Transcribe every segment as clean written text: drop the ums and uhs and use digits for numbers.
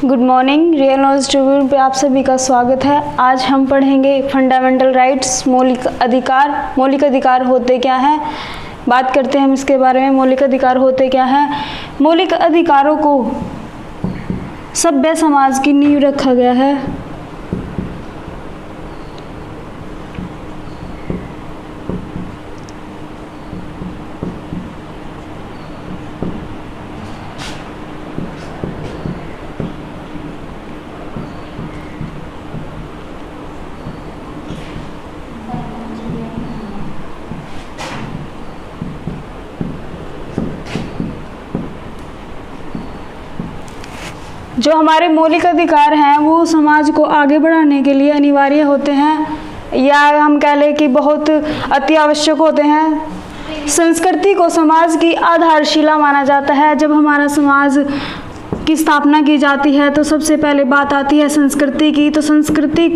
Good morning. Real knowledge Tribune पे आप सभी का स्वागत है। आज हम पढ़ेंगे फंडामेंटल राइट्स, मौलिक अधिकार। मौलिक अधिकार होते क्या हैं, बात करते हैं हम इसके बारे में। मौलिक अधिकार होते क्या हैं? मौलिक अधिकारों को सभ्य समाज की नींव रखा गया है। जो हमारे मौलिक अधिकार हैं वो समाज को आगे बढ़ाने के लिए अनिवार्य होते हैं, या हम कह लें कि बहुत अति आवश्यक होते हैं। संस्कृति को समाज की आधारशिला माना जाता है। जब हमारा समाज की स्थापना की जाती है तो सबसे पहले बात आती है संस्कृति की। तो संस्कृति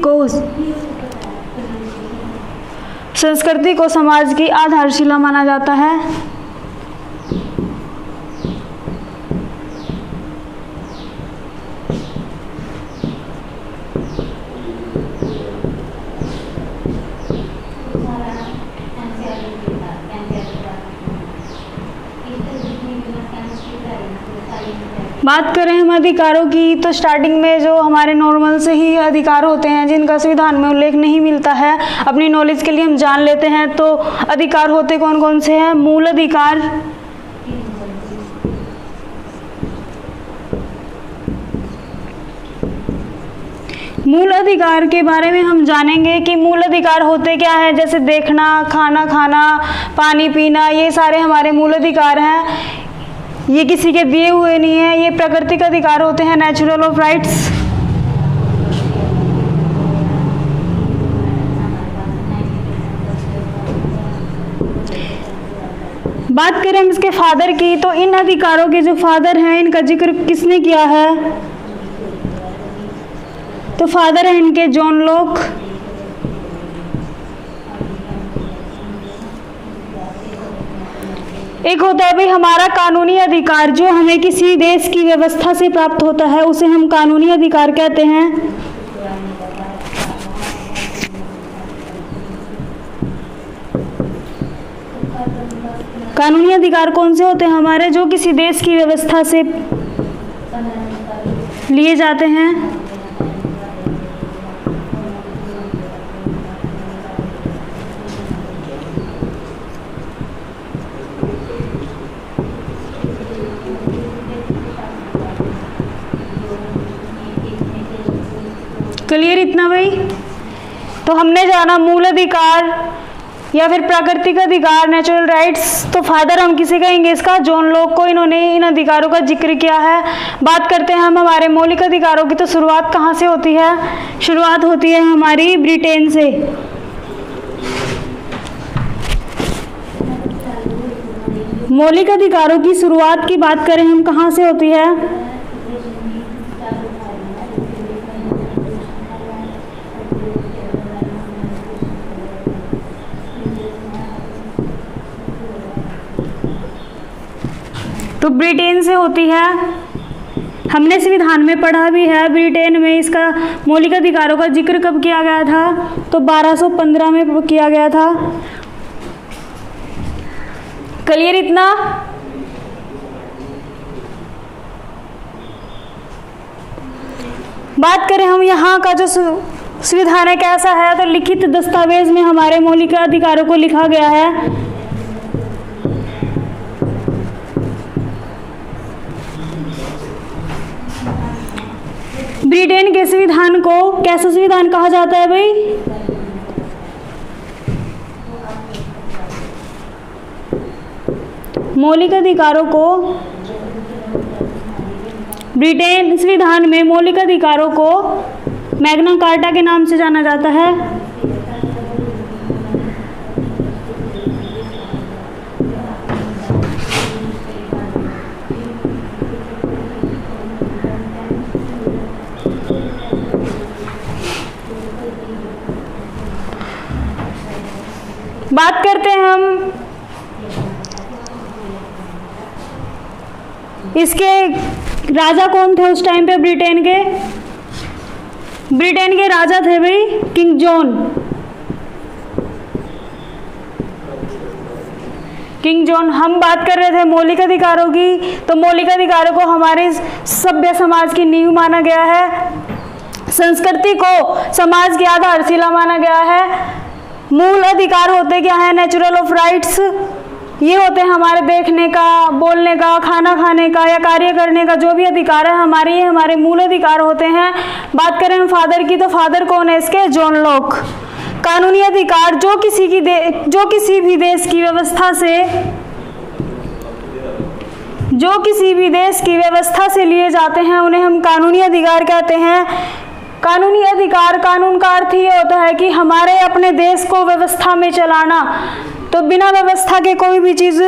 को समाज की आधारशिला माना जाता है। बात करें हम अधिकारों की तो स्टार्टिंग में जो हमारे नॉर्मल से ही अधिकार होते हैं जिनका संविधान में उल्लेख नहीं मिलता है, अपनी नॉलेज के लिए हम जान लेते हैं। तो अधिकार होते कौन कौन से हैं? मूल अधिकार, मूल अधिकार के बारे में हम जानेंगे कि मूल अधिकार होते क्या है। जैसे देखना, खाना खाना, पानी पीना, ये सारे हमारे मूल अधिकार हैं। ये किसी के दिए हुए नहीं है, ये प्राकृतिक अधिकार होते हैं, नेचुरल ऑफ राइट्स। बात करें हम इसके फादर की तो इन अधिकारों के जो फादर हैं इनका जिक्र किसने किया है? तो फादर है इनके जॉन लॉक। एक होता है भाई हमारा कानूनी अधिकार, जो हमें किसी देश की व्यवस्था से प्राप्त होता है उसे हम कानूनी अधिकार कहते हैं। कानूनी अधिकार कौन से होते हैं हमारे? जो किसी देश की व्यवस्था से लिए जाते हैं। क्लियर इतना भाई? तो हमने जाना मूल अधिकार या फिर प्राकृतिक अधिकार, नेचुरल राइट्स। तो फादर हम किसे कहेंगे इसका? जॉन लॉक को। इन्होंने इन अधिकारों का जिक्र किया है। बात करते हैं हम हमारे मौलिक अधिकारों की। तो शुरुआत कहाँ से होती है? शुरुआत होती है हमारी ब्रिटेन से। मौलिक अधिकारों की शुरुआत की बात करें हम कहाँ से होती है? तो ब्रिटेन से होती है। हमने संविधान में पढ़ा भी है, ब्रिटेन में इसका मौलिक अधिकारों का जिक्र कब किया गया था? तो 1215 में किया गया था। क्लियर इतना? बात करें हम यहाँ का जो संविधान है कैसा है, तो लिखित दस्तावेज में हमारे मौलिक अधिकारों को लिखा गया है। ब्रिटेन के संविधान को कैसा संविधान कहा जाता है भाई? मौलिक अधिकारों को ब्रिटेन संविधान में मौलिक अधिकारों को मैग्ना कार्टा के नाम से जाना जाता है। बात करते हैं हम इसके राजा कौन थे उस टाइम पे ब्रिटेन के? ब्रिटेन के राजा थे भाई किंग जॉन। King John. हम बात कर रहे थे मौलिक अधिकारों की, तो मौलिक अधिकारों को हमारे सभ्य समाज की नींव माना गया है। संस्कृति को समाज की आधारशिला माना गया है। मूल अधिकार होते क्या है? Natural of rights. ये होते हैं हमारे देखने का, बोलने का, खाना खाने का या कार्य करने का जो भी अधिकार है हमारे, ये हमारे मूल अधिकार होते हैं। बात करें हम फादर की, तो फादर कौन है इसके? John Locke. कानूनी अधिकार जो किसी भी देश की व्यवस्था से लिए जाते हैं उन्हें हम कानूनी अधिकार कहते हैं। कानूनी अधिकार, कानून का अर्थ ये होता है कि हमारे अपने देश को व्यवस्था में चलाना। तो बिना व्यवस्था के कोई भी चीज़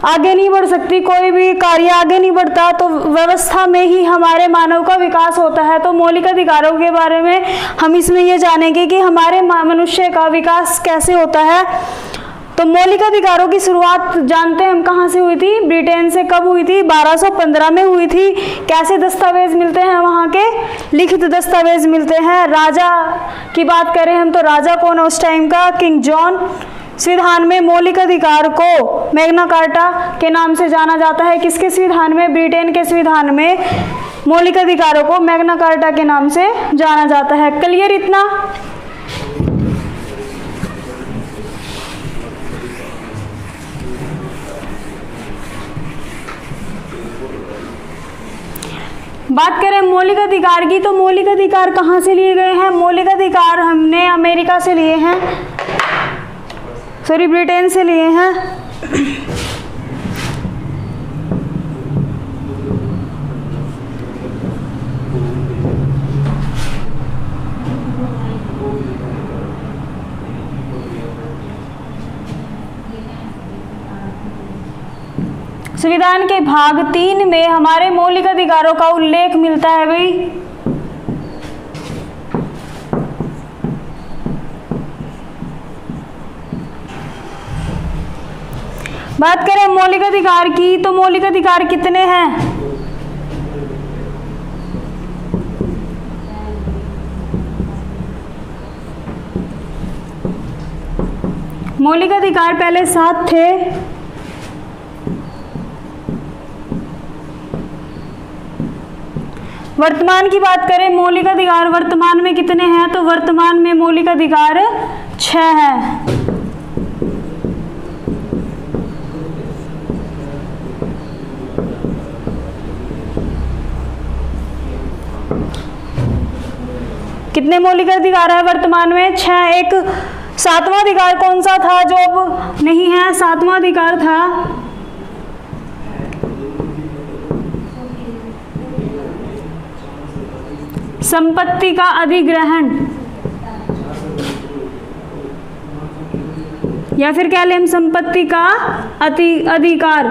आगे नहीं बढ़ सकती, कोई भी कार्य आगे नहीं बढ़ता। तो व्यवस्था में ही हमारे मानव का विकास होता है। तो मौलिक अधिकारों के बारे में हम इसमें ये जानेंगे कि हमारे मनुष्य का विकास कैसे होता है। तो मौलिक अधिकारों की शुरुआत जानते हैं हम कहाँ से हुई थी? ब्रिटेन से। कब हुई थी? 1215 में हुई थी। कैसे दस्तावेज मिलते हैं वहाँ के? लिखित दस्तावेज मिलते हैं। राजा की बात करें हम, तो राजा कौन है उस टाइम का? King John. संविधान में मौलिक अधिकार को मैग्ना कार्टा के नाम से जाना जाता है। किसके संविधान में? ब्रिटेन के संविधान में मौलिक अधिकारों को मैग्ना कार्टा के नाम से जाना जाता है। क्लियर इतना? बात करें मौलिक अधिकार की, तो मौलिक अधिकार कहाँ से लिए गए हैं? मौलिक अधिकार हमने अमेरिका से लिए हैं, सॉरी ब्रिटेन से लिए हैं। संविधान के भाग 3 में हमारे मौलिक अधिकारों का उल्लेख मिलता है भाई। बात करें मौलिक अधिकार की, तो मौलिक अधिकार कितने हैं? मौलिक अधिकार पहले 7 थे। वर्तमान की बात करें मौलिक अधिकार वर्तमान में कितने हैं? तो वर्तमान में मौलिक अधिकार 6 हैं। कितने मौलिक अधिकार है वर्तमान में? 6। एक 7वां अधिकार कौन सा था जो अब नहीं है? 7वां अधिकार था संपत्ति का अधिग्रहण, या फिर कह लें संपत्ति का अधिकार।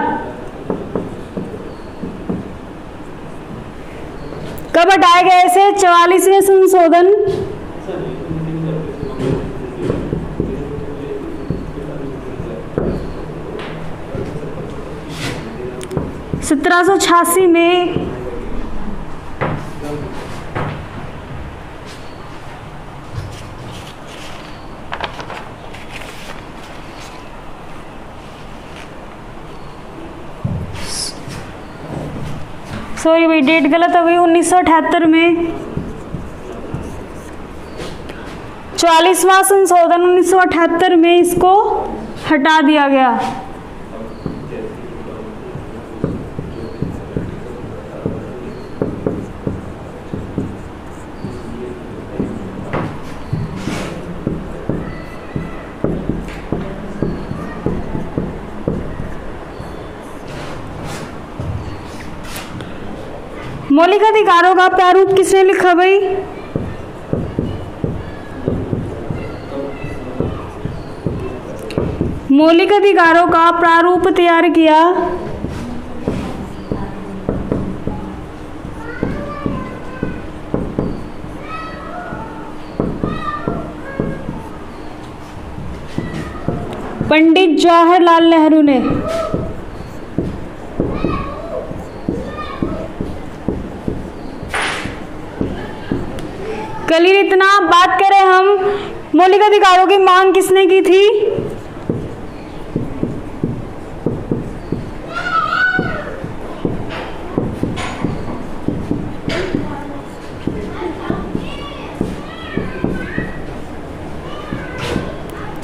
कब हटाए गए इसे? 44वें संशोधन 1786 में। सॉरी भाई डेट गलत हो गई। 1978 में 44वां संशोधन 1978 में इसको हटा दिया गया। मौलिक अधिकारों का प्रारूप किसने लिखा भाई? मौलिक अधिकारों का प्रारूप तैयार किया पंडित जवाहरलाल नेहरू ने। क्लियर इतना। बात करें हम मौलिक अधिकारों की मांग किसने की थी?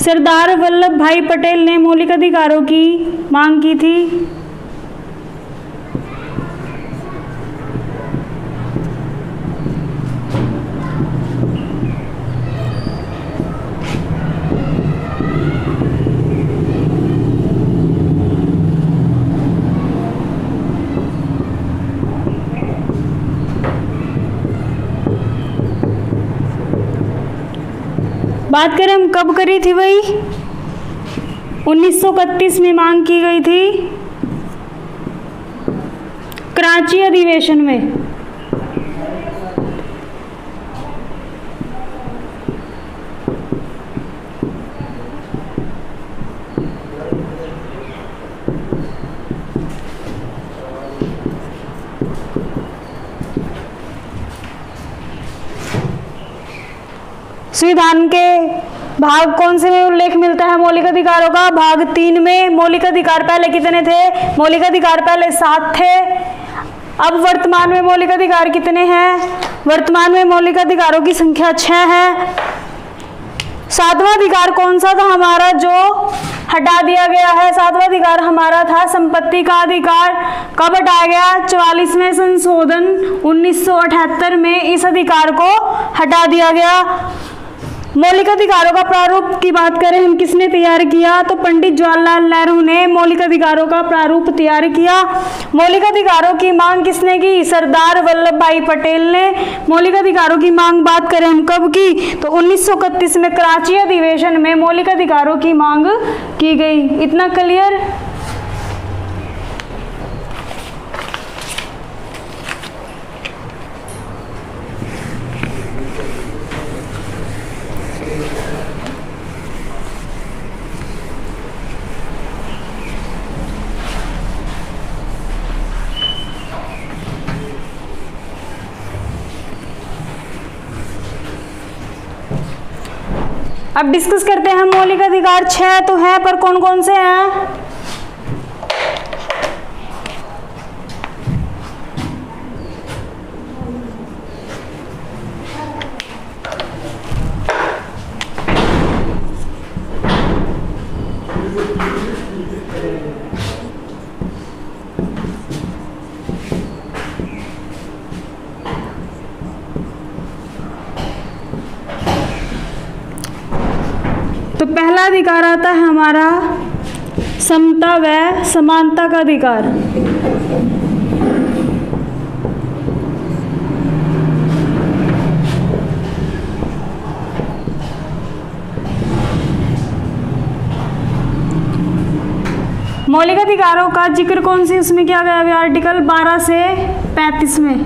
सरदार वल्लभ भाई पटेल ने मौलिक अधिकारों की मांग की थी। बात करें हम कब करी थी भाई? 1931 में मांग की गई थी, कराची अधिवेशन में। संविधान के भाग कौन से में उल्लेख मिलता है मौलिक अधिकारों का? भाग 3 में। मौलिक अधिकार पहले कितने थे? मौलिक अधिकार पहले 7 थे। अब वर्तमान में मौलिक अधिकार कितने हैं? वर्तमान में मौलिक अधिकारों की संख्या 6 है। 7वां अधिकार कौन सा था हमारा जो हटा दिया गया है? 7वां अधिकार हमारा था संपत्ति का अधिकार। कब हटाया गया? 44वें संशोधन 1978 में इस अधिकार को हटा दिया गया। मौलिक अधिकारों का प्रारूप की बात करें हम, किसने तैयार किया? तो पंडित जवाहरलाल नेहरू ने मौलिक अधिकारों का प्रारूप तैयार किया। मौलिक अधिकारों की मांग किसने की? सरदार वल्लभ भाई पटेल ने। मौलिक अधिकारों की मांग बात करें हम कब की? तो 1931 में कराची अधिवेशन में मौलिक अधिकारों की मांग की गई। इतना क्लियर? अब डिस्कस करते हैं मौलिक अधिकार। 6 तो है, पर कौन कौन से हैं? तो पहला अधिकार आता है हमारा समता व समानता का अधिकार। मौलिक अधिकारों का जिक्र कौन सी उसमें किया गया है? आर्टिकल 12 से 35 में।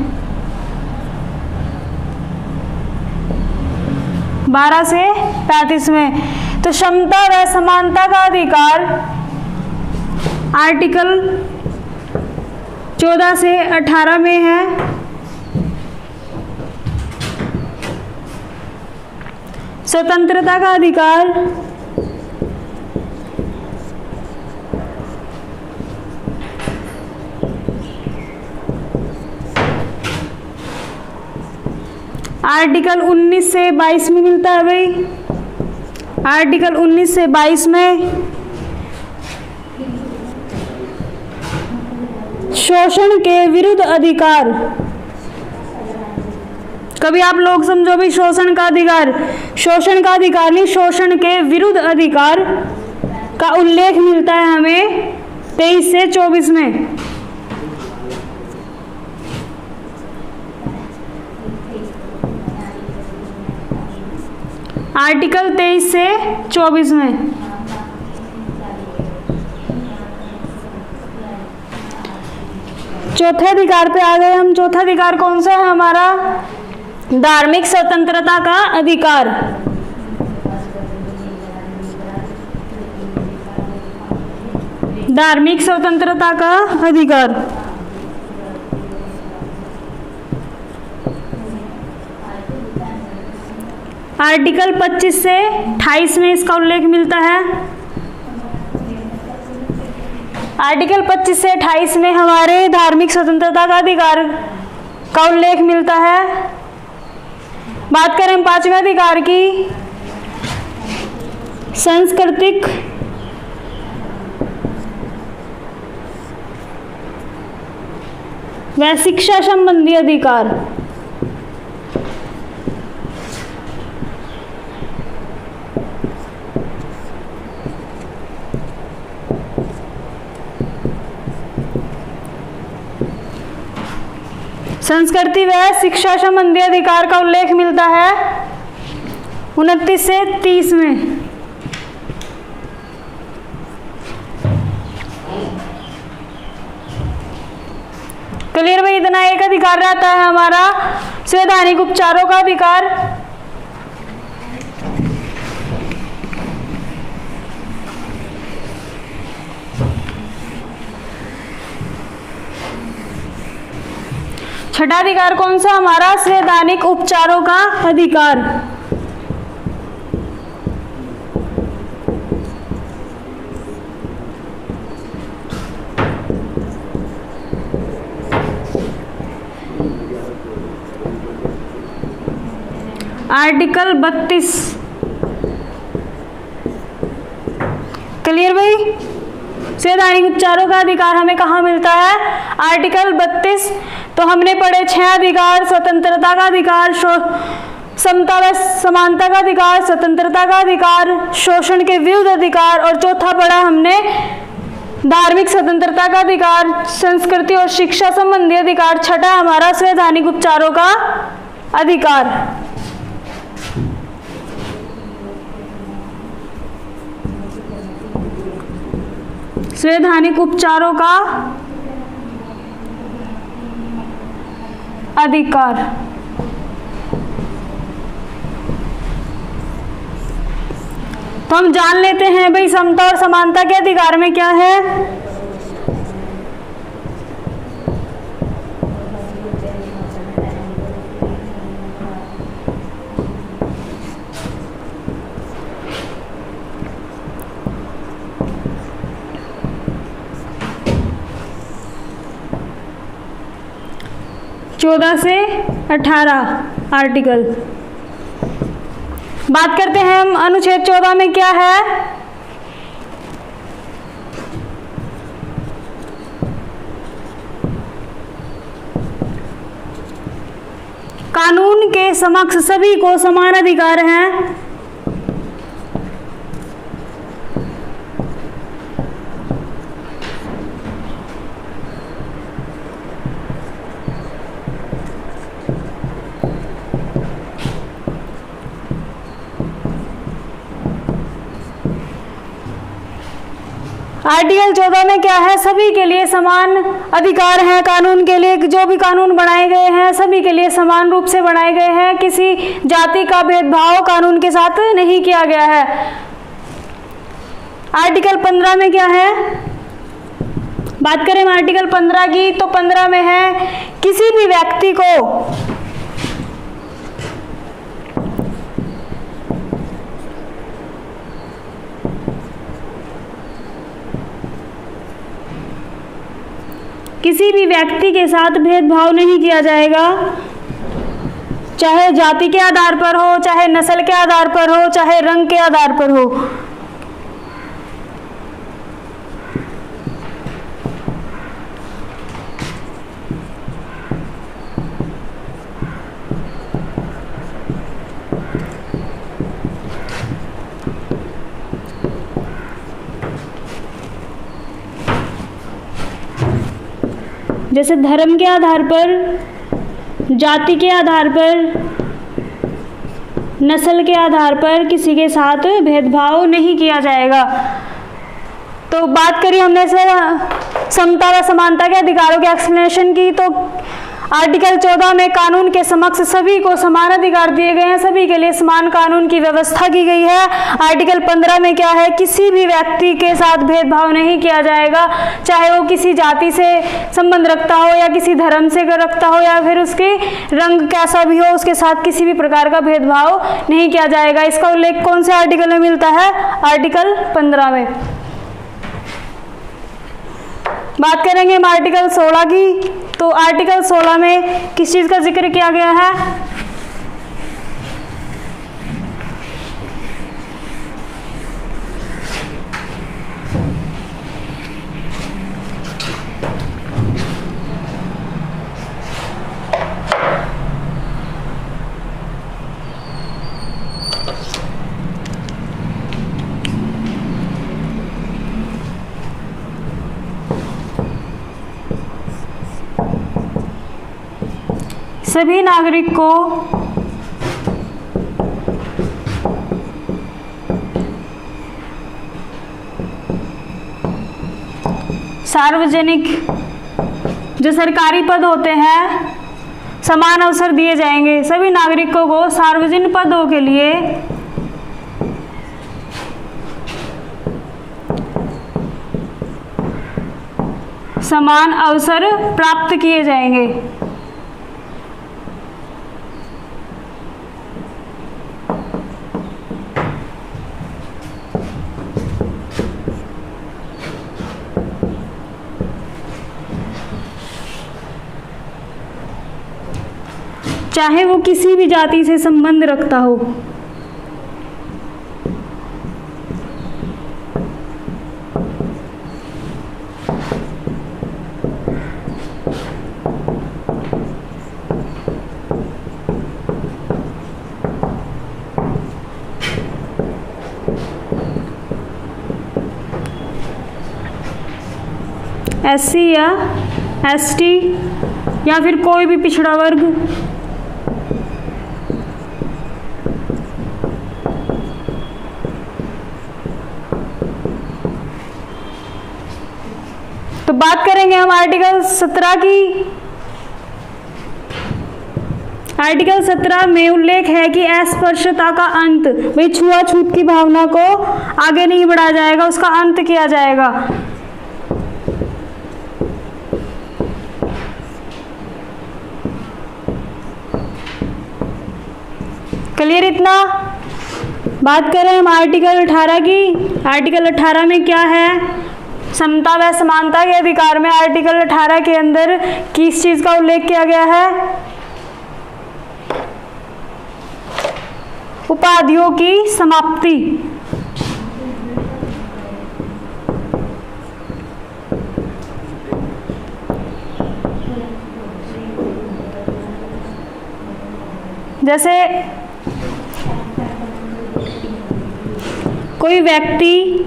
12 से 35 में। तो क्षमता व समानता का अधिकार आर्टिकल 14 से 18 में है। स्वतंत्रता का अधिकार आर्टिकल 19 से 22 में मिलता है भाई। आर्टिकल 19 से 22 में शोषण के विरुद्ध अधिकार। कभी आप लोग समझो भी शोषण का अधिकार, शोषण का अधिकार नहीं, शोषण के विरुद्ध अधिकार का उल्लेख मिलता है हमें 23 से 24 में। आर्टिकल 23 से 24 में। चौथे अधिकार पे आ गए हम। चौथा अधिकार कौन सा है हमारा? धार्मिक स्वतंत्रता का अधिकार। धार्मिक स्वतंत्रता का अधिकार। आर्टिकल 25 से 28 में इसका उल्लेख मिलता है। आर्टिकल 25 से 28 में हमारे धार्मिक स्वतंत्रता का अधिकार का उल्लेख मिलता है। बात करें 5वें अधिकार की, सांस्कृतिक व शिक्षा संबंधी अधिकार। संस्कृति व शिक्षा संबंधी अधिकार का उल्लेख मिलता है 29 से 30 में। क्लियर भाई? इतना एक अधिकार रहता है हमारा संवैधानिक उपचारों का अधिकार। छठा अधिकार कौन सा हमारा? संवैधानिक उपचारों का अधिकार। आर्टिकल 32। क्लियर भाई? संवैधानिक उपचारों का अधिकार हमें कहाँ मिलता है? आर्टिकल 32। तो हमने पढ़े 6 अधिकार, स्वतंत्रता का अधिकार, समता व समानता का अधिकार, स्वतंत्रता का अधिकार, शोषण के विरुद्ध अधिकार, और चौथा पढ़ा हमने धार्मिक स्वतंत्रता का अधिकार, संस्कृति और शिक्षा संबंधी अधिकार। छठा हमारा संवैधानिक उपचारों का अधिकार। संवैधानिक उपचारों का अधिकार। तो हम जान लेते हैं भाई समता और समानता के अधिकार में क्या है। चौदह से 18 आर्टिकल। बात करते हैं हम अनुच्छेद 14 में क्या है। कानून के समक्ष सभी को समान अधिकार हैं। आर्टिकल 14 में क्या है? सभी के लिए समान अधिकार हैं। कानून के लिए जो भी कानून बनाए गए हैं सभी के लिए समान रूप से बनाए गए हैं। किसी जाति का भेदभाव कानून के साथ नहीं किया गया है। आर्टिकल 15 में क्या है? बात करें आर्टिकल 15 की तो 15 में है किसी भी व्यक्ति को किसी भी व्यक्ति के साथ भेदभाव नहीं किया जाएगा, चाहे जाति के आधार पर हो, चाहे नस्ल के आधार पर हो, चाहे रंग के आधार पर हो। जैसे धर्म के आधार पर, जाति के आधार पर, नस्ल के आधार पर किसी के साथ भेदभाव नहीं किया जाएगा। तो बात करी हमने समता व समानता के अधिकारों के एक्सप्लेनेशन की, तो आर्टिकल 14 में कानून के समक्ष सभी को समान अधिकार दिए गए हैं, सभी के लिए समान कानून की व्यवस्था की गई है। आर्टिकल 15 में क्या है, किसी भी व्यक्ति के साथ भेदभाव नहीं किया जाएगा, चाहे वो किसी जाति से संबंध रखता हो या किसी धर्म से रखता हो या फिर उसके रंग कैसा भी हो, उसके साथ किसी भी प्रकार का भेदभाव नहीं किया जाएगा। इसका उल्लेख कौन से आर्टिकल में मिलता है? आर्टिकल 15 में। बात करेंगे हम आर्टिकल 16 की, तो आर्टिकल 16 में किस चीज का जिक्र किया गया है? सभी नागरिक को सार्वजनिक जो सरकारी पद होते हैं समान अवसर दिए जाएंगे। सभी नागरिकों को सार्वजनिक पदों के लिए समान अवसर प्राप्त किए जाएंगे। चाहे वो किसी भी जाति से संबंध रखता हो। SC या ST या फिर कोई भी पिछड़ा वर्ग, तो बात करेंगे हम आर्टिकल 17 की। आर्टिकल 17 में उल्लेख है कि अस्पृश्यता का अंत, भाई छुआछूत की भावना को आगे नहीं बढ़ाया जाएगा, उसका अंत किया जाएगा। क्लियर इतना? बात करें हम आर्टिकल 18 की। आर्टिकल 18 में क्या है? समता व समानता के अधिकार में आर्टिकल 18 के अंदर किस चीज का उल्लेख किया गया है? उपाधियों की समाप्ति। जैसे कोई व्यक्ति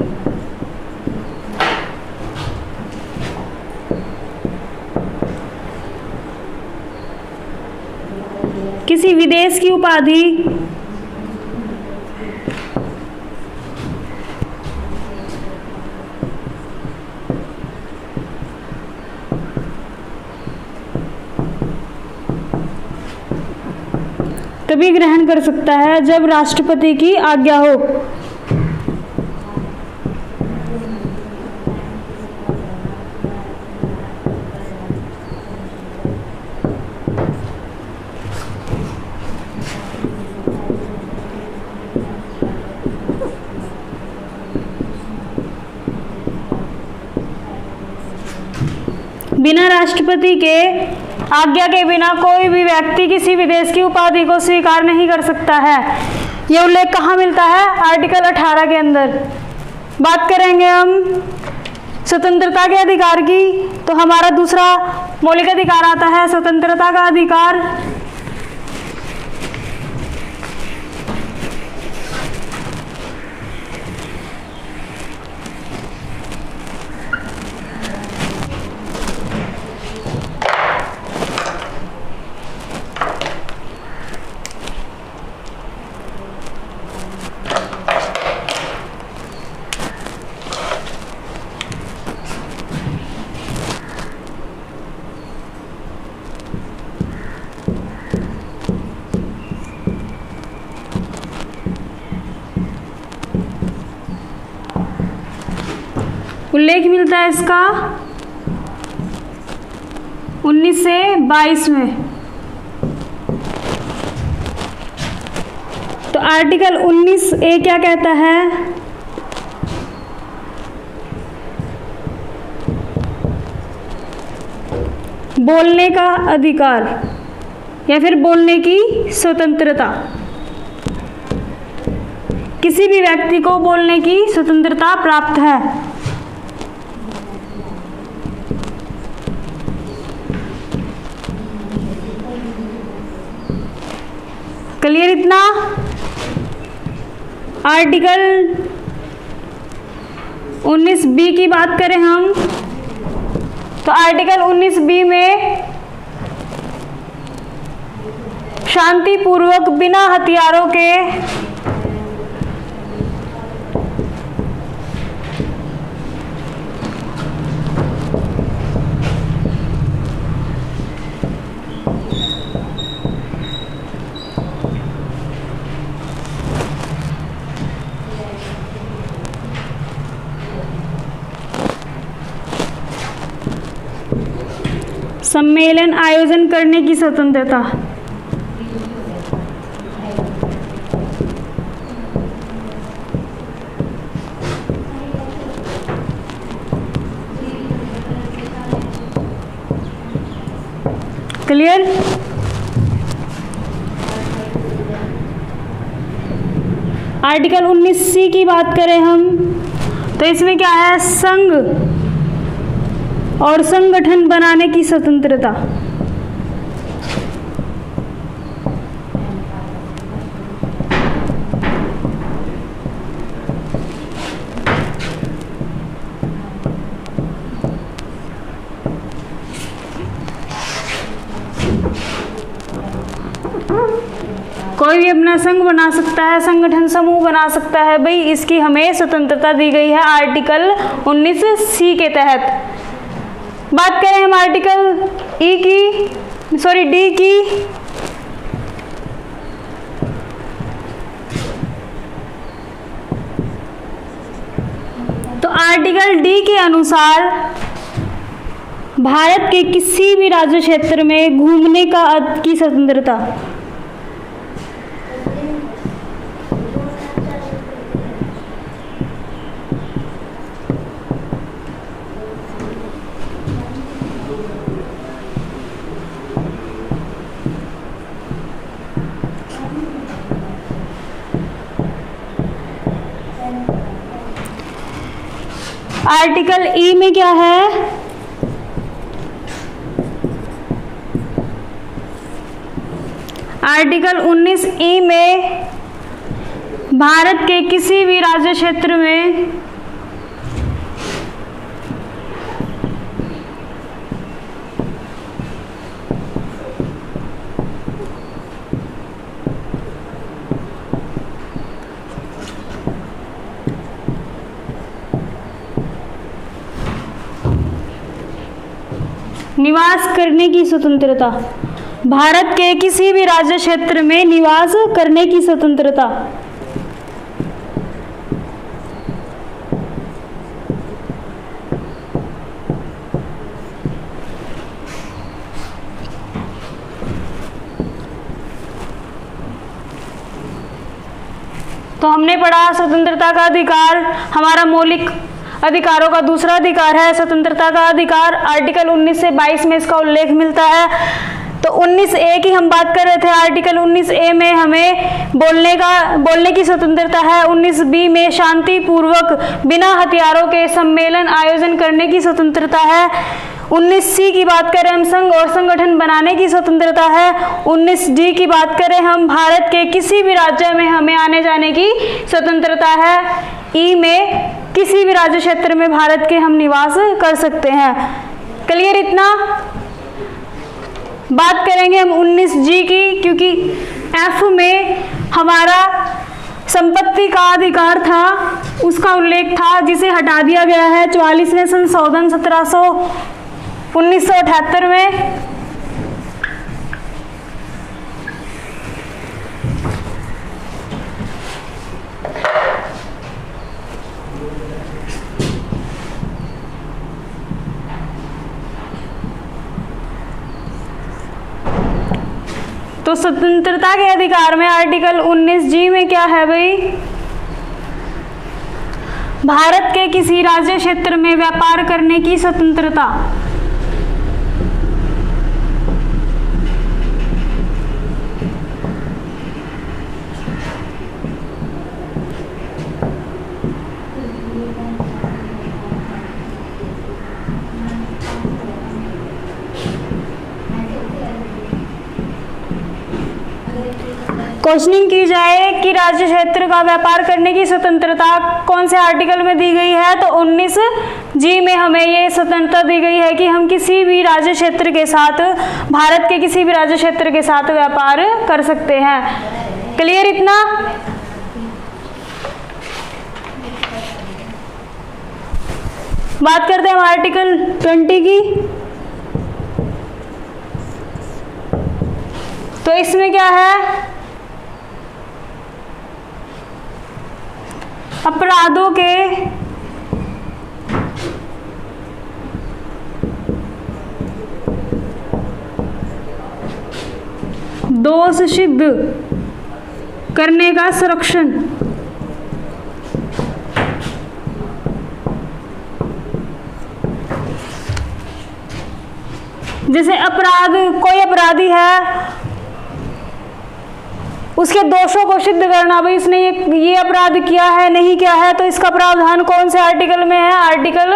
किसी विदेश की उपाधि तभी ग्रहण कर सकता है जब राष्ट्रपति की आज्ञा हो। बिना राष्ट्रपति के आज्ञा के बिना कोई भी व्यक्ति किसी विदेश की उपाधि को स्वीकार नहीं कर सकता है। यह उल्लेख कहाँ मिलता है? आर्टिकल 18 के अंदर। बात करेंगे हम स्वतंत्रता के अधिकार की, तो हमारा दूसरा मौलिक अधिकार आता है स्वतंत्रता का अधिकार। उल्लेख मिलता है इसका 19 से 22 में। तो आर्टिकल 19A क्या कहता है? बोलने का अधिकार या फिर बोलने की स्वतंत्रता। किसी भी व्यक्ति को बोलने की स्वतंत्रता प्राप्त है। क्लियर इतना? आर्टिकल 19B की बात करें हम, तो आर्टिकल 19B में शांतिपूर्वक बिना हथियारों के सम्मेलन आयोजन करने की स्वतंत्रता। क्लियर? आर्टिकल 19C की बात करें हम, तो इसमें क्या है? संघ और संगठन बनाने की स्वतंत्रता। कोई भी अपना संघ बना सकता है, संगठन समूह बना सकता है भाई, इसकी हमें स्वतंत्रता दी गई है आर्टिकल 19C के तहत। बात करें हम आर्टिकल डी की, तो आर्टिकल डी के अनुसार भारत के किसी भी राज्य क्षेत्र में घूमने की स्वतंत्रता। आर्टिकल ई में क्या है? आर्टिकल 19E में भारत के किसी भी राज्य क्षेत्र में निवास करने की स्वतंत्रता। भारत के किसी भी राज्य क्षेत्र में निवास करने की स्वतंत्रता। तो हमने पढ़ा स्वतंत्रता का अधिकार हमारा मौलिक अधिकारों का दूसरा अधिकार है। स्वतंत्रता का अधिकार आर्टिकल 19 से 22 में इसका उल्लेख मिलता है। तो 19A की हम बात कर रहे थे। आर्टिकल 19A में हमें बोलने की स्वतंत्रता है। 19B में शांति पूर्वक बिना हथियारों के सम्मेलन आयोजन करने की स्वतंत्रता है। 19C की बात करें हम संघ और संगठन बनाने की स्वतंत्रता है। 19D की बात करें हम भारत के किसी भी राज्य में हमें आने जाने की स्वतंत्रता है। ई में किसी भी राज्य क्षेत्र में भारत के हम निवास कर सकते हैं। क्लियर इतना? बात करेंगे हम 19G की, क्योंकि F में हमारा संपत्ति का अधिकार था, उसका उल्लेख था, जिसे हटा दिया गया है 44वें संशोधन 1978 में। तो स्वतंत्रता के अधिकार में आर्टिकल 19G में क्या है भाई? भारत के किसी राज्य क्षेत्र में व्यापार करने की स्वतंत्रता। क्वेश्चनिंग की जाए कि राज्य क्षेत्र का व्यापार करने की स्वतंत्रता कौन से आर्टिकल में दी गई है, तो 19G में हमें ये स्वतंत्रता दी गई है कि हम किसी भी राज्य क्षेत्र के साथ, भारत के किसी भी राज्य क्षेत्र के साथ व्यापार कर सकते हैं। क्लियर इतना? बात करते हैं हम आर्टिकल 20 की। तो इसमें क्या है? अपराधों के दोष सिद्ध करने का संरक्षण। जैसे कोई अपराधी है, उसके दोषों को सिद्ध करना, भाई उसने ये अपराध किया है नहीं किया है, तो इसका प्रावधान कौन से आर्टिकल में है? आर्टिकल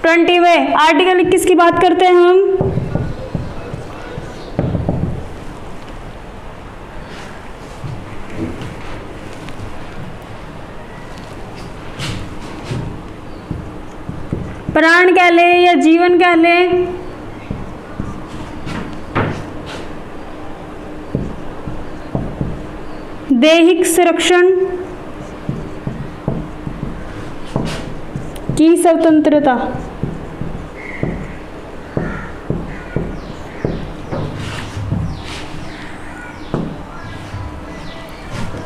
20 में। आर्टिकल 21 की बात करते हैं हम। प्राण कह ले या जीवन कह ले, दैहिक संरक्षण की स्वतंत्रता।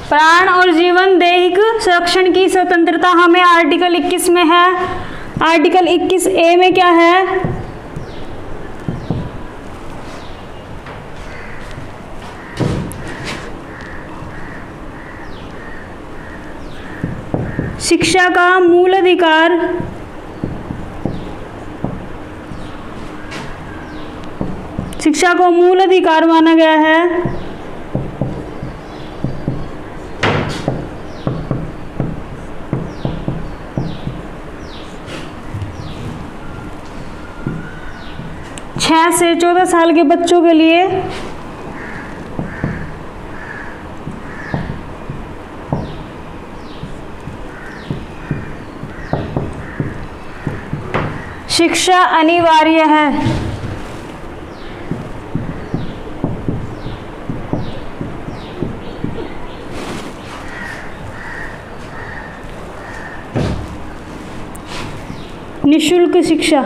प्राण और जीवन दैहिक संरक्षण की स्वतंत्रता हमें आर्टिकल 21 में है। आर्टिकल 21A में क्या है? शिक्षा का मूल अधिकार, शिक्षा को मूल अधिकार माना गया है। छह से 14 साल के बच्चों के लिए शिक्षा अनिवार्य है। निःशुल्क शिक्षा।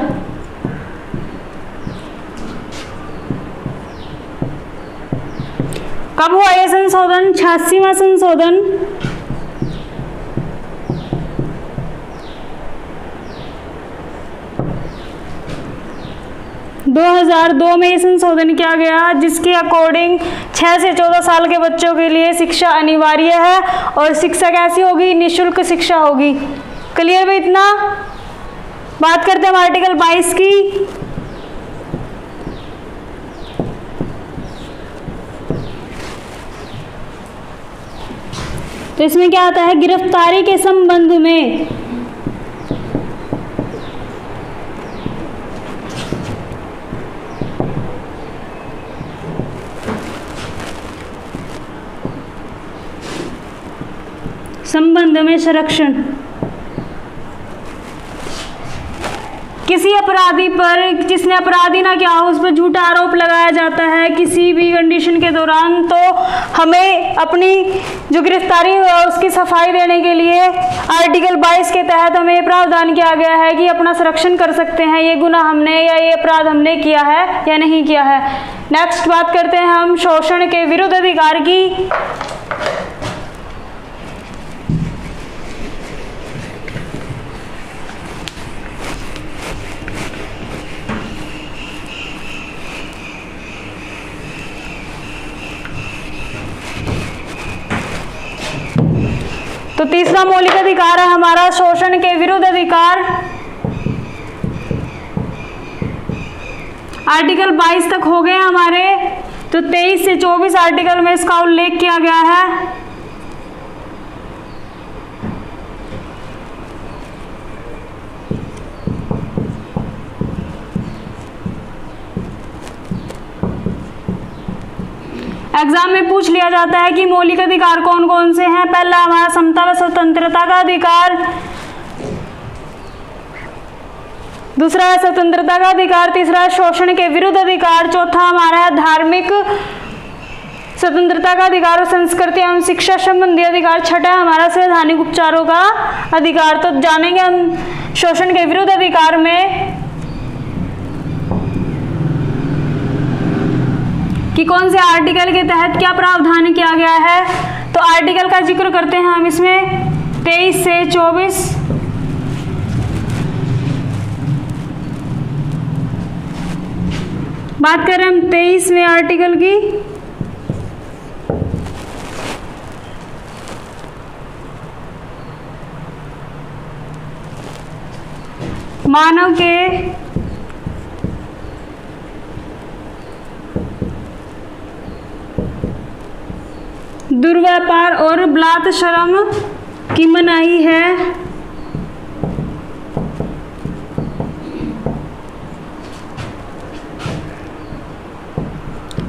कब हुआ यह संशोधन? 86वां संशोधन 2002 में ये संशोधन किया गया, जिसके अकॉर्डिंग 6 से 14 साल के बच्चों के लिए शिक्षा अनिवार्य है और शिक्षा कैसी होगी? निःशुल्क शिक्षा होगी। क्लियर भाई इतना? बात करते हैं हम आर्टिकल 22 की। तो इसमें क्या आता है? गिरफ्तारी के संबंध में संरक्षण। किसी अपराधी पर, जिसने अपराधी ना किया हो, उस पर झूठा आरोप लगाया जाता है किसी भी कंडीशन के दौरान, तो हमें अपनी जो गिरफ्तारी है उसकी सफाई देने के लिए आर्टिकल 22 के तहत हमें प्रावधान किया गया है कि अपना संरक्षण कर सकते हैं, ये गुनाह हमने या ये अपराध हमने किया है या नहीं किया है। नेक्स्ट बात करते हैं हम शोषण के विरुद्ध अधिकार की। तो तीसरा मौलिक अधिकार है हमारा शोषण के विरुद्ध अधिकार। आर्टिकल 22 तक हो गए हमारे, तो 23 से 24 आर्टिकल में इसका उल्लेख किया गया है। एग्जाम में पूछ लिया जाता है कि मौलिक अधिकार कौन कौन से हैं। पहला हमारा समता व स्वतंत्रता का अधिकार, दूसरा है स्वतंत्रता का अधिकार, तीसरा है शोषण के विरुद्ध अधिकार, चौथा हमारा है धार्मिक स्वतंत्रता का अधिकार और संस्कृति एवं शिक्षा संबंधी अधिकार, छठा हमारा संवैधानिक उपचारों का अधिकार। तो जानेंगे हम शोषण के विरुद्ध अधिकार में कि कौन से आर्टिकल के तहत क्या प्रावधान किया गया है। तो आर्टिकल का जिक्र करते हैं हम इसमें 23 से 24। बात करें हम 23वें आर्टिकल की, मानव के दुर्व्यापार और बलात्श्रम की मनाही है।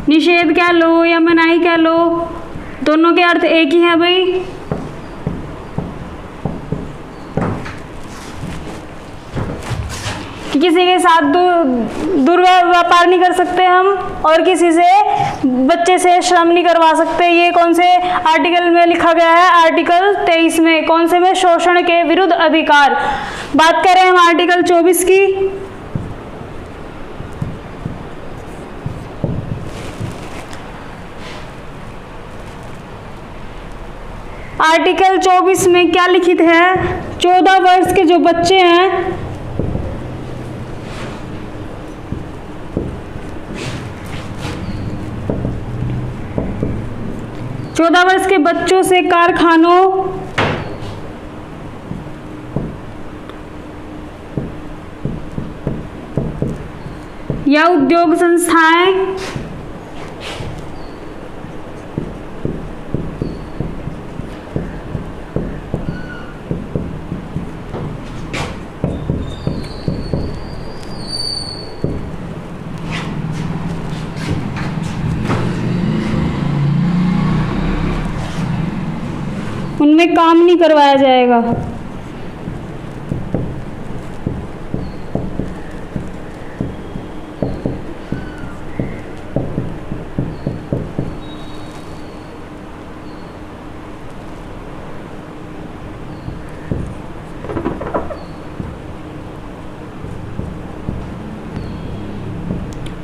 निषेध कह लो या मनाही कह लो, दोनों के अर्थ एक ही है भाई। कि किसी के साथ दुर्व्यापार नहीं कर सकते हम और किसी से बच्चे से श्रम नहीं करवा सकते। ये कौन से आर्टिकल में लिखा गया है? आर्टिकल 23 में। कौन से में? शोषण के विरुद्ध अधिकार। बात करें हम आर्टिकल 24 की, आर्टिकल 24 में क्या लिखित है? 14 वर्ष के जो बच्चे हैं, चौदह वर्ष के बच्चों से कारखानों या उद्योग संस्थाएं उनमें काम नहीं करवाया जाएगा।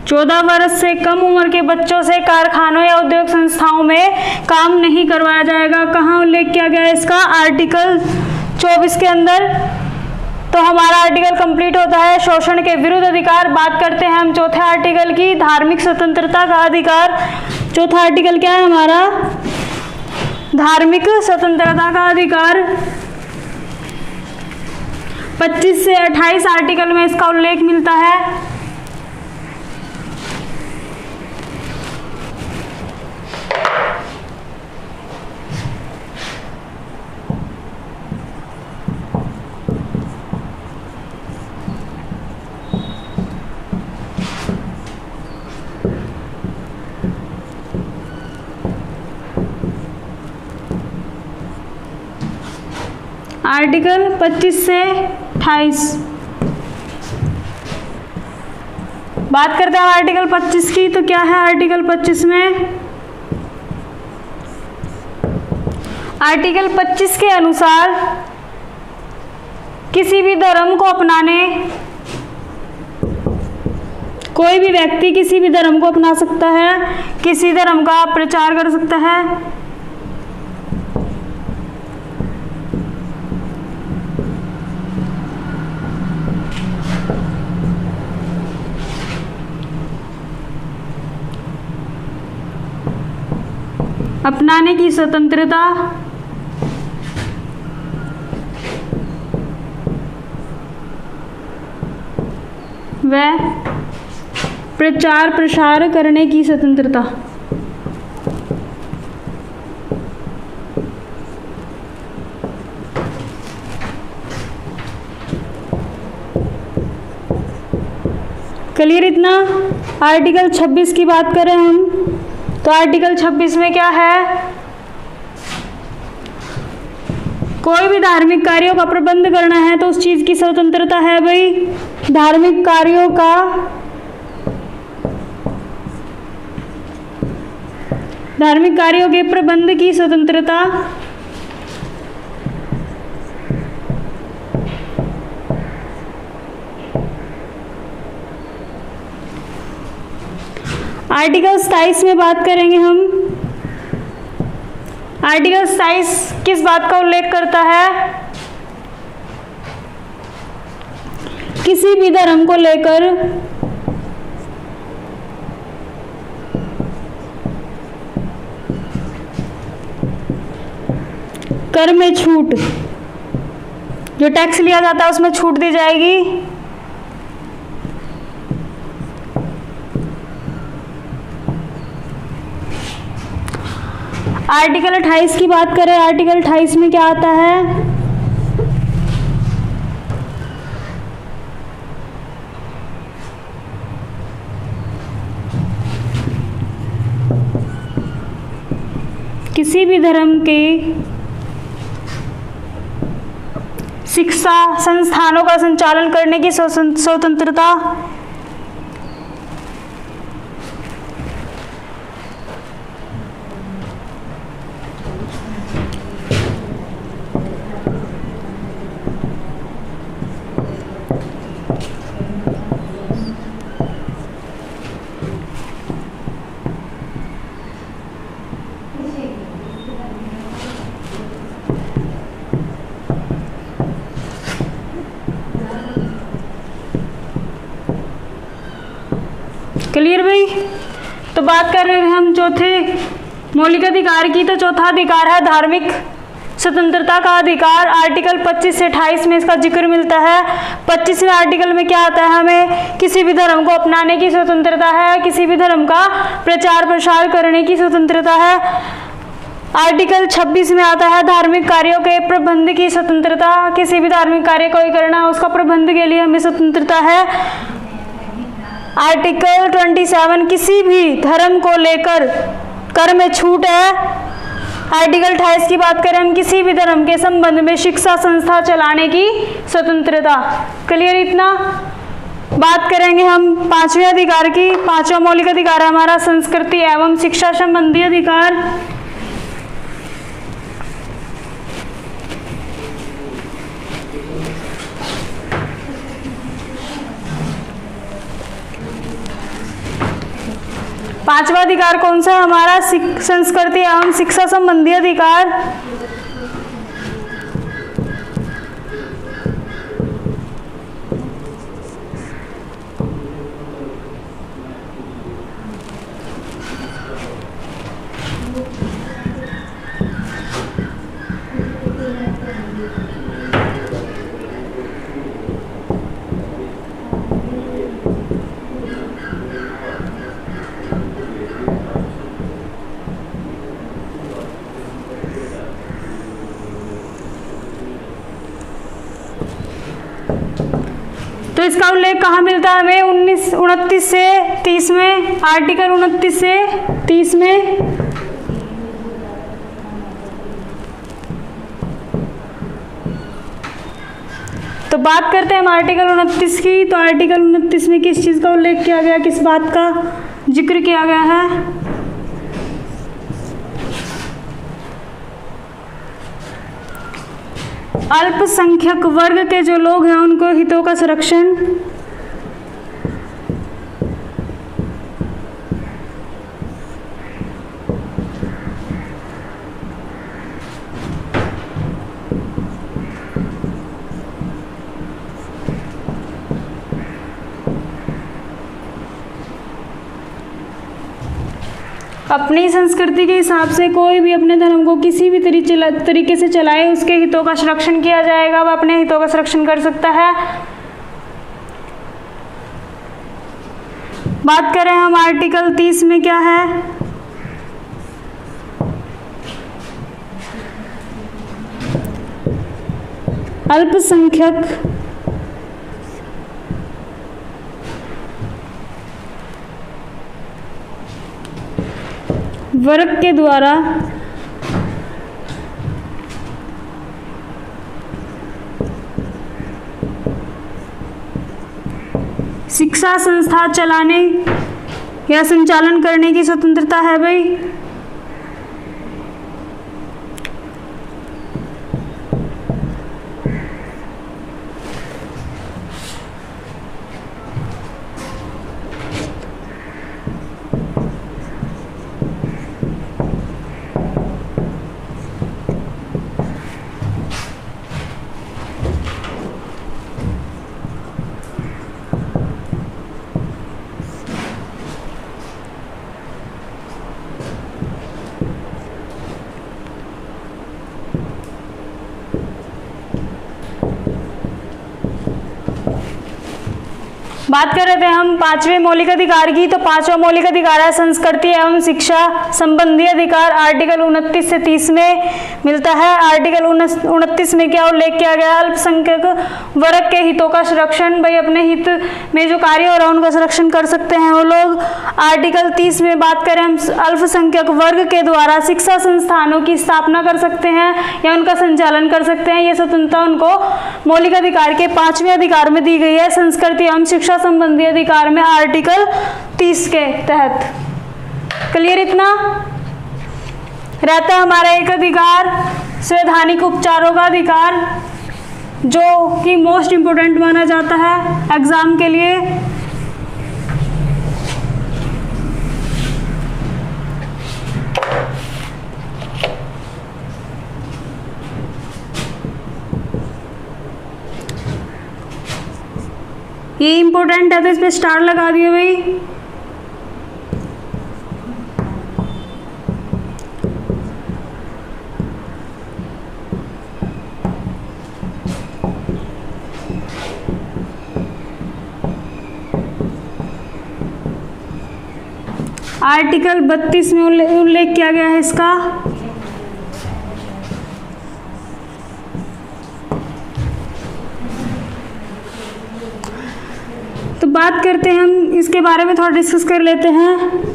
चौदह वर्ष से कम उम्र के बच्चों से कारखानों या उद्योग संस्थाओं में काम नहीं करवाया जाएगा। कहाँ उल्लेख किया गया है इसका? आर्टिकल 24 के अंदर। तो हमारा आर्टिकल कंप्लीट होता है शोषण के विरुद्ध अधिकार। बात करते हैं हम चौथे आर्टिकल की, धार्मिक स्वतंत्रता का अधिकार। चौथा आर्टिकल क्या है हमारा? धार्मिक स्वतंत्रता का अधिकार। 25 से 28 आर्टिकल में इसका उल्लेख मिलता है। आर्टिकल 25 से 28। बात करते हैं आर्टिकल 25 की, तो क्या है आर्टिकल 25 में? आर्टिकल 25 के अनुसार किसी भी धर्म को अपनाने, कोई भी व्यक्ति किसी भी धर्म को अपना सकता है, किसी धर्म का प्रचार कर सकता है। अपनाने की स्वतंत्रता व प्रचार प्रसार करने की स्वतंत्रता। क्लियर इतना। आर्टिकल 26 की बात करें हम तो आर्टिकल 26 में क्या है, कोई भी धार्मिक कार्यों का प्रबंध करना है तो उस चीज की स्वतंत्रता है भाई। धार्मिक कार्यों के प्रबंध की स्वतंत्रता। आर्टिकल 27 में बात करेंगे हम। आर्टिकल 27 किस बात का उल्लेख करता है, किसी भी धर्म को लेकर कर में छूट, जो टैक्स लिया जाता है उसमें छूट दी जाएगी। आर्टिकल 28 की बात करें, आर्टिकल 28 में क्या आता है, किसी भी धर्म के शिक्षा संस्थानों का संचालन करने की स्वतंत्रता। क्लियर भाई। तो बात कर रहे हैं हम चौथे मौलिक अधिकार की, तो चौथा अधिकार है धार्मिक स्वतंत्रता का अधिकार। आर्टिकल 25 से 28 में इसका जिक्र मिलता है। 25वें आर्टिकल में क्या आता है, हमें किसी भी धर्म को अपनाने की स्वतंत्रता है, किसी भी धर्म का प्रचार प्रसार करने की स्वतंत्रता है। आर्टिकल 26 में आता है धार्मिक कार्यों के प्रबंध की स्वतंत्रता, किसी भी धार्मिक कार्य कोई करना है उसका प्रबंध के लिए हमें स्वतंत्रता है। आर्टिकल 27 किसी भी धर्म को लेकर कर में छूट है। आर्टिकल 28 की बात करें हम, किसी भी धर्म के संबंध में शिक्षा संस्था चलाने की स्वतंत्रता। क्लियर इतना। बात करेंगे हम पांचवें अधिकार की। पांचवा मौलिक अधिकार है हमारा संस्कृति एवं शिक्षा संबंधी अधिकार। पांचवा अधिकार कौन सा है हमारा, संस्कृति एवं शिक्षा संबंधी अधिकार। तो इसका उल्लेख कहाँ मिलता है हमें, 29 से 30 में। आर्टिकल 29 से 30 में। तो बात करते हैं हम आर्टिकल 29 की। तो आर्टिकल 29 में किस चीज़ का उल्लेख किया गया, किस बात का जिक्र किया गया है, अल्पसंख्यक वर्ग के जो लोग हैं उनको हितों का संरक्षण। अपनी संस्कृति के हिसाब से कोई भी अपने धर्म को किसी भी तरीके से चलाए, उसके हितों का संरक्षण किया जाएगा। वह अपने हितों का संरक्षण कर सकता है। बात करें हम आर्टिकल 30 में क्या है, अल्पसंख्यक वर्ग के द्वारा शिक्षा संस्था चलाने या संचालन करने की स्वतंत्रता है भाई। बात कर रहे थे हम पांचवें मौलिक अधिकार की, तो पांचवा मौलिक अधिकार है संस्कृति एवं शिक्षा संबंधी अधिकार। आर्टिकल 29 से 30 में मिलता है। आर्टिकल 29 में क्या उल्लेख किया गया, अल्पसंख्यक वर्ग के हितों का संरक्षण, भाई अपने हित में जो कार्य हो रहा है उनका संरक्षण कर सकते हैं वो लोग। आर्टिकल 30 में बात करें हम अल्पसंख्यक वर्ग के द्वारा शिक्षा संस्थानों की स्थापना कर सकते हैं या उनका संचालन कर सकते हैं। ये स्वतंत्रता उनको मौलिक अधिकार के पांचवें अधिकार में दी गई है, संस्कृति एवं शिक्षा संबंधी अधिकार में आर्टिकल 30 के तहत। क्लियर इतना? रहता हमारा एक अधिकार संवैधानिक उपचारों का अधिकार, जो कि मोस्ट इंपोर्टेंट माना जाता है एग्जाम के लिए। ये इंपॉर्टेंट है तो इस पे स्टार लगा दिए भाई। आर्टिकल 32 में उल्लेख किया गया है इसका। तो बात करते हैं हम इसके बारे में, थोड़ा डिस्कस कर लेते हैं।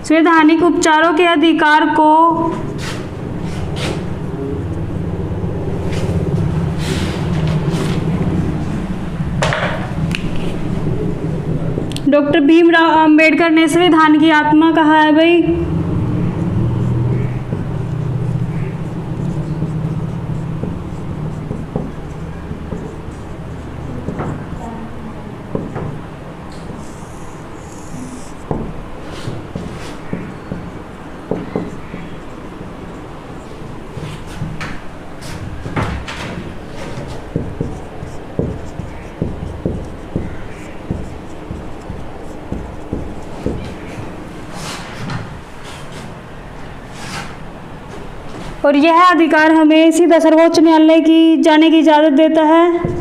संवैधानिक उपचारों के अधिकार को डॉक्टर भीमराव अंबेडकर ने संविधान की आत्मा कहा है भाई। और यह अधिकार हमें सीधा सर्वोच्च न्यायालय की जाने की इजाज़त देता है।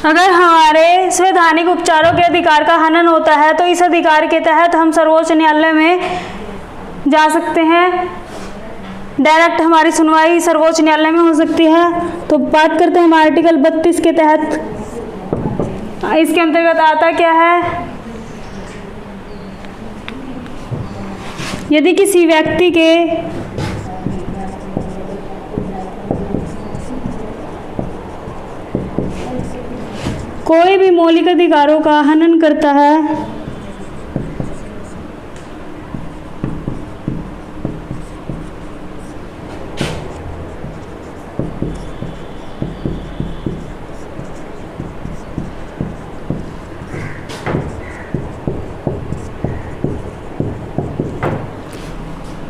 अगर हमारे संवैधानिक उपचारों के अधिकार का हनन होता है तो इस अधिकार के तहत हम सर्वोच्च न्यायालय में जा सकते हैं। डायरेक्ट हमारी सुनवाई सर्वोच्च न्यायालय में हो सकती है। तो बात करते हैं हम आर्टिकल 32 के तहत। इसके अंतर्गत आता क्या है, यदि किसी व्यक्ति के कोई भी मौलिक अधिकारों का हनन करता है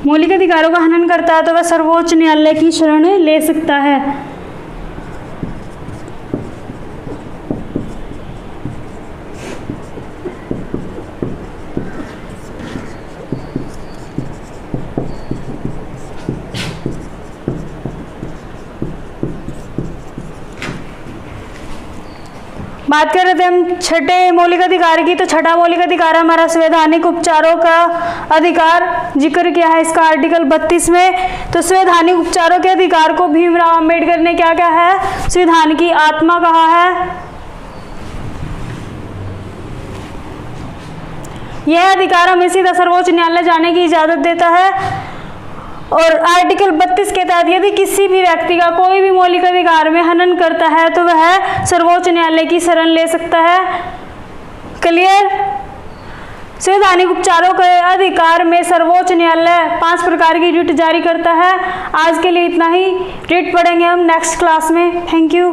मौलिक अधिकारों का हनन करता है तो वह सर्वोच्च न्यायालय की शरण ले सकता है। बात कर रहे थे हम छठे मौलिक अधिकार की, तो छठा मौलिक अधिकार हमारा संवैधानिक उपचारों का अधिकार। जिक्र किया है इसका आर्टिकल 32 में। तो संवैधानिक उपचारों के अधिकार को भीमराव अंबेडकर ने क्या कहा है? संविधान की आत्मा कहा है। यह अधिकार हमें सीधा सर्वोच्च न्यायालय जाने की इजाजत देता है। और आर्टिकल 32 के तहत यदि किसी भी व्यक्ति का कोई भी मौलिक अधिकार में हनन करता है तो वह सर्वोच्च न्यायालय की शरण ले सकता है। क्लियर? संवैधानिक उपचारों के अधिकार में सर्वोच्च न्यायालय 5 प्रकार की रिट जारी करता है। आज के लिए इतना ही। रिट पढ़ेंगे हम नेक्स्ट क्लास में। Thank you.